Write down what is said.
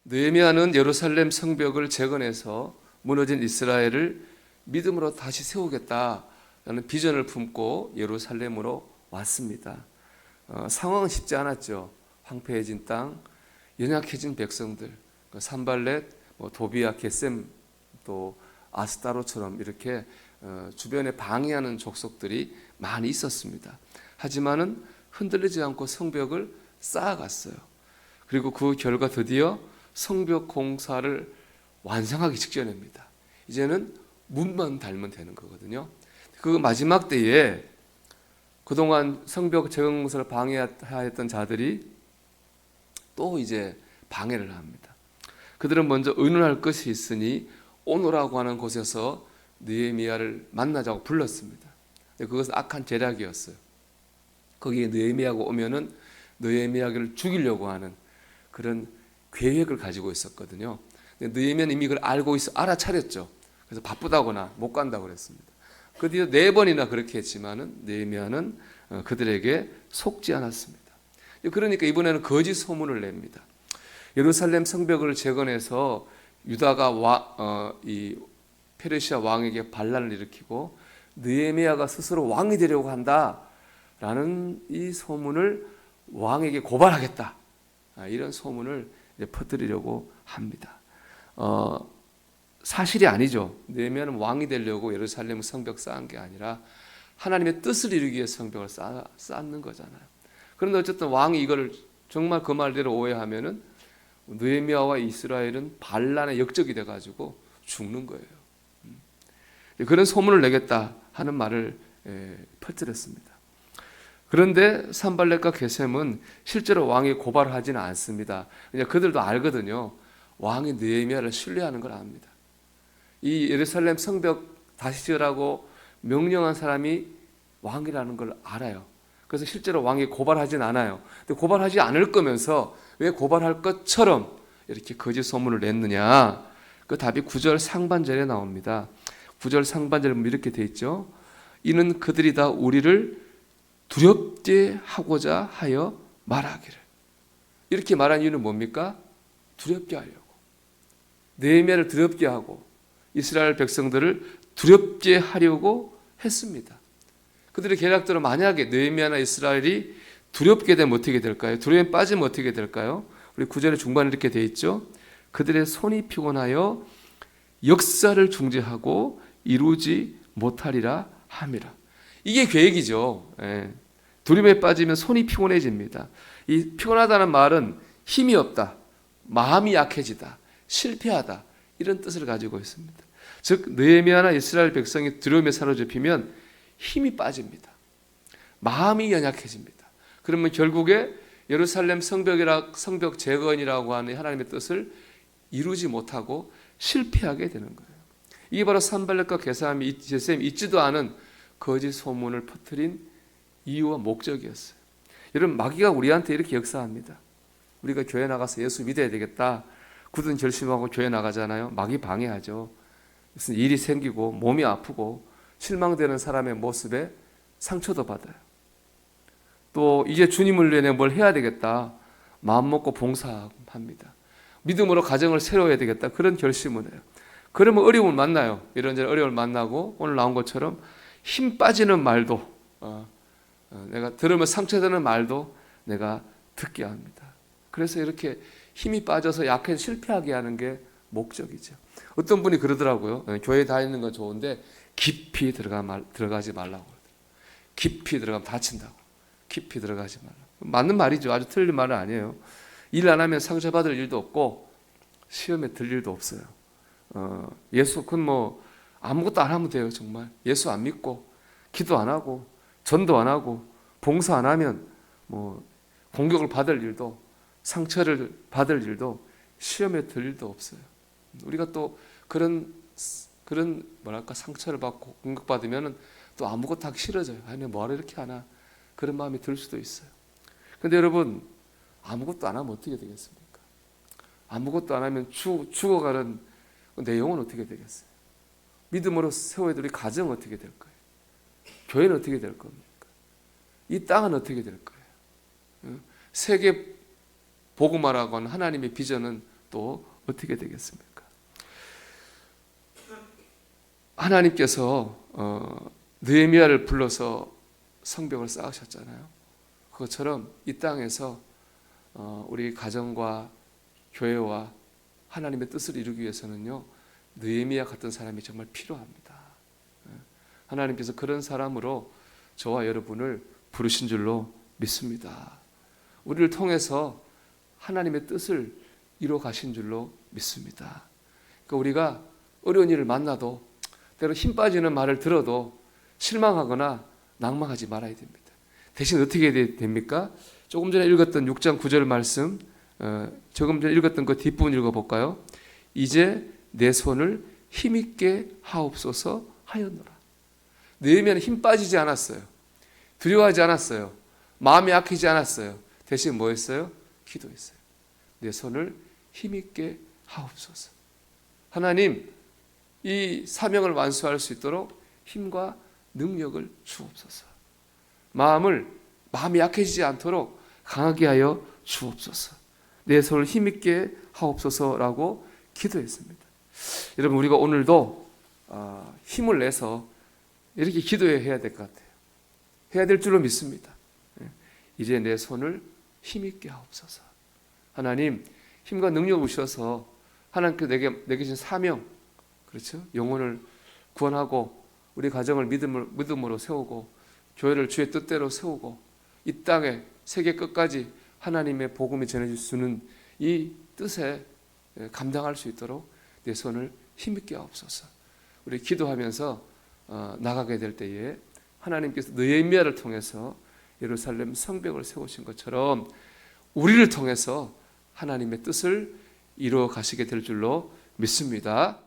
느헤미야는 예루살렘 성벽을 재건해서 무너진 이스라엘을 믿음으로 다시 세우겠다라는 비전을 품고 예루살렘으로 왔습니다. 상황은 쉽지 않았죠. 황폐해진 땅, 연약해진 백성들, 산발렛, 도비아, 겟셈, 또 아스타로처럼 이렇게 주변에 방해하는 족속들이 많이 있었습니다. 하지만은 흔들리지 않고 성벽을 쌓아갔어요. 그리고 그 결과 드디어 성벽 공사를 완성하기 직전입니다. 이제는 문만 달면 되는 거거든요. 그 마지막 때에 그동안 성벽 재건 공사를 방해했던 자들이 또 이제 방해를 합니다. 그들은 먼저 의논할 것이 있으니 오노라고 하는 곳에서 느헤미야를 만나자고 불렀습니다. 그것은 악한 제략이었어요. 거기에 느헤미야가 오면은 느헤미야를 죽이려고 하는 그런 계획을 가지고 있었거든요. 느헤미야는 이미 그걸 알고 알아차렸죠. 그래서 바쁘다거나 못 간다고 그랬습니다. 그 뒤에 4번이나 그렇게 했지만은 느헤미야는 그들에게 속지 않았습니다. 그러니까 이번에는 거짓 소문을 냅니다. 예루살렘 성벽을 재건해서 유다가 이 페르시아 왕에게 반란을 일으키고 느헤미야가 스스로 왕이 되려고 한다라는 이 소문을 왕에게 고발하겠다. 이런 소문을 퍼뜨리려고 합니다. 사실이 아니죠. 느헤미야는 왕이 되려고 예루살렘 성벽 쌓은 게 아니라 하나님의 뜻을 이루기 위해 성벽을 쌓는 거잖아요. 그런데 어쨌든 왕이 이걸 정말 그 말대로 오해하면은 느헤미야와 이스라엘은 반란의 역적이 돼가지고 죽는 거예요. 그런 소문을 내겠다 하는 말을 퍼뜨렸습니다. 그런데 산발렛과 게셈은 실제로 왕이 고발하지는 않습니다. 그냥 그들도 알거든요. 왕이 느헤미야를 신뢰하는 걸 압니다. 이 예루살렘 성벽 다시 지으라고 명령한 사람이 왕이라는 걸 알아요. 그래서 실제로 왕이 고발하진 않아요. 근데 고발하지 않을 거면서 왜 고발할 것처럼 이렇게 거짓 소문을 냈느냐? 그 답이 9절 상반절에 나옵니다. 9절 상반절에 보면 이렇게 돼 있죠. 이는 그들이 다 우리를 두렵게 하고자 하여 말하기를. 이렇게 말한 이유는 뭡니까? 두렵게 하려고. 느헤미야를 두렵게 하고 이스라엘 백성들을 두렵게 하려고 했습니다. 그들의 계략대로 만약에 느헤미야나 이스라엘이 두렵게 되면 어떻게 될까요? 두려움에 빠지면 어떻게 될까요? 우리 9절의 중반에 이렇게 돼 있죠. 그들의 손이 피곤하여 역사를 중지하고 이루지 못하리라 함이라. 이게 계획이죠. 두려움에 빠지면 손이 피곤해집니다. 이 피곤하다는 말은 힘이 없다, 마음이 약해지다, 실패하다 이런 뜻을 가지고 있습니다. 즉 느헤미야나 이스라엘 백성이 두려움에 사로잡히면 힘이 빠집니다. 마음이 연약해집니다. 그러면 결국에 예루살렘 성벽 재건이라고 하는 하나님의 뜻을 이루지 못하고 실패하게 되는 거예요. 이게 바로 산발렛과 게셈이 있지도 않은 거짓 소문을 퍼뜨린 이유와 목적이었어요. 여러분 마귀가 우리한테 이렇게 역사합니다. 우리가 교회 나가서 예수 믿어야 되겠다 굳은 결심하고 교회 나가잖아요. 마귀 방해하죠. 무슨 일이 생기고 몸이 아프고 실망되는 사람의 모습에 상처도 받아요. 또 이제 주님을 위해 뭘 해야 되겠다 마음 먹고 봉사합니다. 믿음으로 가정을 세워야 되겠다 그런 결심을 해요. 그러면 어려움을 만나요. 이런저런 어려움을 만나고 오늘 나온 것처럼 힘 빠지는 말도 내가 들으면 상처되는 말도 내가 듣게 합니다. 그래서 이렇게 힘이 빠져서 약해서 실패하게 하는 게 목적이죠. 어떤 분이 그러더라고요. 교회 다니는 건 좋은데 깊이 들어가지 말라고. 깊이 들어가면 다친다고. 깊이 들어가지 말라고. 맞는 말이죠. 아주 틀린 말은 아니에요. 일 안 하면 상처받을 일도 없고 시험에 들 일도 없어요. 그건 아무것도 안 하면 돼요. 정말 예수 안 믿고 기도 안 하고 전도 안 하고 봉사 안 하면 공격을 받을 일도 상처를 받을 일도 시험에 들 일도 없어요. 우리가 또 그런 상처를 받고 공격받으면 또 아무것도 하기 싫어져요. 아니 뭐하러 이렇게 하나 그런 마음이 들 수도 있어요. 그런데 여러분 아무것도 안 하면 어떻게 되겠습니까? 아무것도 안 하면 죽어가는 내용은 어떻게 되겠어요? 믿음으로 세워야 될 우리 가정은 어떻게 될 거예요? 교회는 어떻게 될 겁니까? 이 땅은 어떻게 될 거예요? 세계 복음화라고 하는 하나님의 비전은 또 어떻게 되겠습니까? 하나님께서 느헤미야를 불러서 성벽을 쌓으셨잖아요. 그것처럼 이 땅에서 우리 가정과 교회와 하나님의 뜻을 이루기 위해서는요, 느헤미야 같은 사람이 정말 필요합니다. 하나님께서 그런 사람으로 저와 여러분을 부르신 줄로 믿습니다. 우리를 통해서 하나님의 뜻을 이루어 가신 줄로 믿습니다. 그러니까 우리가 어려운 일을 만나도 때로 힘 빠지는 말을 들어도 실망하거나 낭망하지 말아야 됩니다. 대신 어떻게 해야 됩니까? 조금 전에 읽었던 6장 9절 말씀, 조금 전에 읽었던 그 뒷부분 읽어볼까요? 이제 내 손을 힘있게 하옵소서 하였노라. 느헤미야는 힘 빠지지 않았어요. 두려워하지 않았어요. 마음이 약해지지 않았어요. 대신 뭐 했어요? 기도했어요. 내 손을 힘있게 하옵소서. 하나님, 이 사명을 완수할 수 있도록 힘과 능력을 주옵소서. 마음이 약해지지 않도록 강하게 하여 주옵소서. 내 손을 힘있게 하옵소서라고 기도했습니다. 여러분, 우리가 오늘도 힘을 내서 이렇게 기도해야 될 것 같아요. 해야 될 줄로 믿습니다. 이제 내 손을 힘있게 하옵소서. 하나님, 힘과 능력을 주셔서 하나님께 내게 주신 사명, 그렇죠? 영혼을 구원하고 우리 가정을 믿음으로 세우고 교회를 주의 뜻대로 세우고 이 땅에 세계 끝까지 하나님의 복음이 전해질 수 있는 이 뜻에 감당할 수 있도록 내 손을 힘있게 하옵소서. 우리 기도하면서 나가게 될 때에 하나님께서 느헤미야를 통해서 예루살렘 성벽을 세우신 것처럼 우리를 통해서 하나님의 뜻을 이루어 가시게 될 줄로 믿습니다.